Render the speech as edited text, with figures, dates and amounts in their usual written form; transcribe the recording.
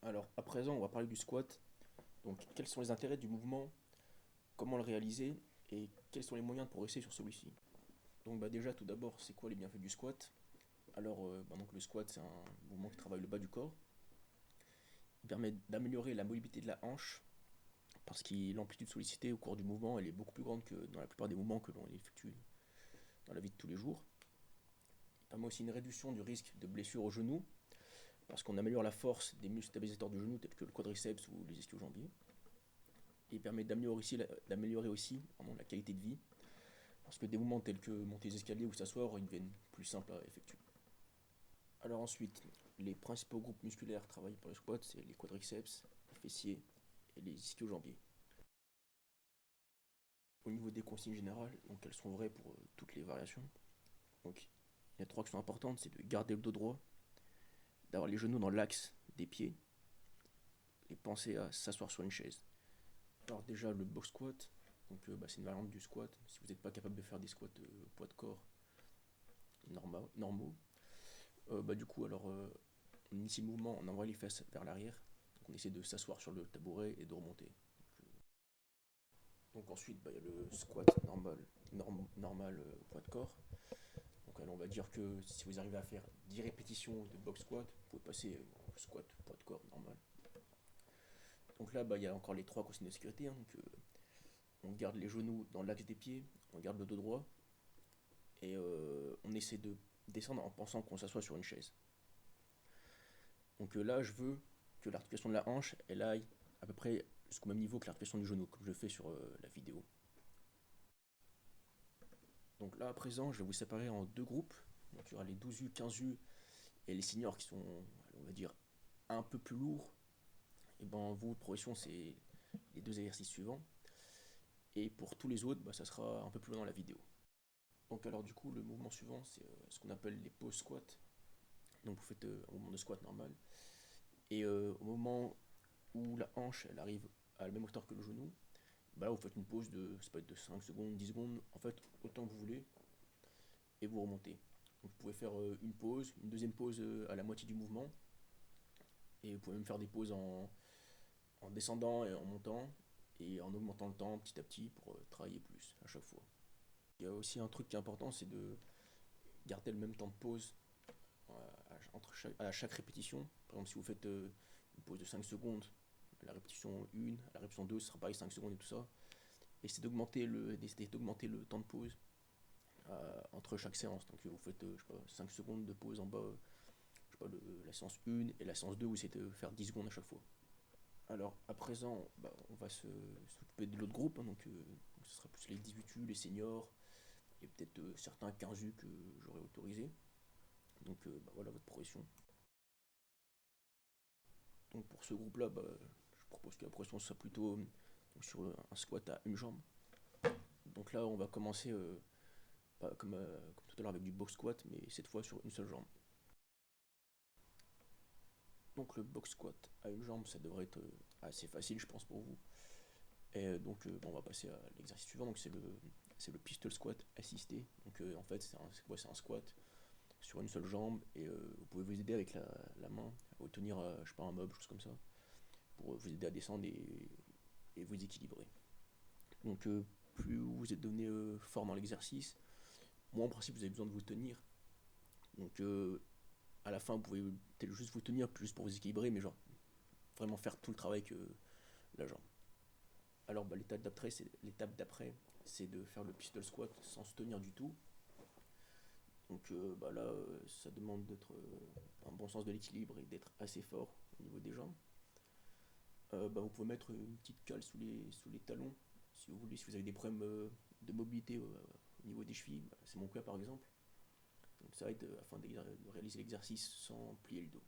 Alors, à présent, on va parler du squat. Donc, quels sont les intérêts du mouvement, comment le réaliser et quels sont les moyens de progresser sur celui-ci. Donc, déjà, tout d'abord, c'est quoi les bienfaits du squat? Alors, donc le squat, c'est un mouvement qui travaille le bas du corps. Il permet d'améliorer la mobilité de la hanche parce que l'amplitude sollicitée au cours du mouvement, elle est beaucoup plus grande que dans la plupart des mouvements que l'on effectue dans la vie de tous les jours. Il permet aussi une réduction du risque de blessure au genou parce qu'on améliore la force des muscles stabilisateurs du genou tels que le quadriceps ou les ischio-jambiers. Et il permet d'améliorer aussi la qualité de vie parce que des mouvements tels que monter les escaliers ou s'asseoir, ils deviennent plus simples à effectuer. Alors ensuite, les principaux groupes musculaires travaillés pour le squat, c'est les quadriceps, les fessiers et les ischio-jambiers. Au niveau des consignes générales, donc elles sont vraies pour toutes les variations. Donc il y a trois qui sont importantes, c'est de garder le dos droit, d'avoir les genoux dans l'axe des pieds et penser à s'asseoir sur une chaise. Alors déjà le box squat, c'est une variante du squat. Si vous n'êtes pas capable de faire des squats poids de corps normaux, du coup on initie le mouvement, on envoie les fesses vers l'arrière. Donc on essaie de s'asseoir sur le tabouret et de remonter. Donc ensuite il y a le squat normal poids de corps. Donc on va dire que si vous arrivez à faire 10 répétitions de box squat, vous pouvez passer au squat poids de corps normal. Donc là il y a encore les trois consignes de sécurité. On garde les genoux dans l'axe des pieds, on garde le dos droit et on essaie de descendre en pensant qu'on s'assoit sur une chaise. Donc là je veux que l'articulation de la hanche elle aille à peu près jusqu'au même niveau que l'articulation du genou, comme je fais sur la vidéo. Donc là à présent je vais vous séparer en deux groupes. Donc il y aura les 12U, 15U et les seniors qui sont, on va dire, un peu plus lourds. Et votre progression c'est les deux exercices suivants. Et pour tous les autres, ça sera un peu plus loin dans la vidéo. Donc alors du coup le mouvement suivant c'est ce qu'on appelle les pause squats. Donc vous faites un mouvement de squat normal. Et au moment où la hanche elle arrive à la même hauteur que le genou, vous faites une pause ça peut être de 5 secondes, 10 secondes, en fait autant que vous voulez, et vous remontez. Donc vous pouvez faire une pause, une deuxième pause à la moitié du mouvement, et vous pouvez même faire des pauses en descendant et en montant, et en augmentant le temps petit à petit pour travailler plus à chaque fois. Il y a aussi un truc qui est important, c'est de garder le même temps de pause à chaque répétition. Par exemple, si vous faites une pause de 5 secondes, la répétition 1, la répétition 2, ce sera pareil 5 secondes et tout ça. Et c'est d'augmenter le temps de pause entre chaque séance. Donc vous faites 5 secondes de pause en bas, la séance 1 et la séance 2, vous essayez de faire 10 secondes à chaque fois. Alors à présent, on va s'occuper de l'autre groupe, ce sera plus les 18U, les seniors, et peut-être certains 15U que j'aurais autorisé. Donc voilà votre progression. Donc pour ce groupe-là, je propose que la progression soit plutôt sur un squat à une jambe. Donc là, on va commencer comme tout à l'heure avec du box squat, mais cette fois sur une seule jambe. Donc le box squat à une jambe, ça devrait être assez facile, je pense, pour vous. Et on va passer à l'exercice suivant. Donc c'est le pistol squat assisté. Donc en fait, c'est un squat sur une seule jambe et vous pouvez vous aider avec la main à tenir, un meuble, chose comme ça, pour vous aider à descendre et vous équilibrer. Donc plus vous êtes devenu fort dans l'exercice, moins en principe vous avez besoin de vous tenir. Donc à la fin vous pouvez peut-être juste vous tenir, juste pour vous équilibrer, mais genre vraiment faire tout le travail que la jambe. Alors l'étape d'après, c'est de faire le pistol squat sans se tenir du tout. Donc là, ça demande d'être un bon sens de l'équilibre et d'être assez fort au niveau des jambes. Vous pouvez mettre une petite cale sous les talons si vous voulez, si vous avez des problèmes de mobilité au niveau des chevilles. C'est mon cas par exemple. Donc ça aide afin de réaliser l'exercice sans plier le dos.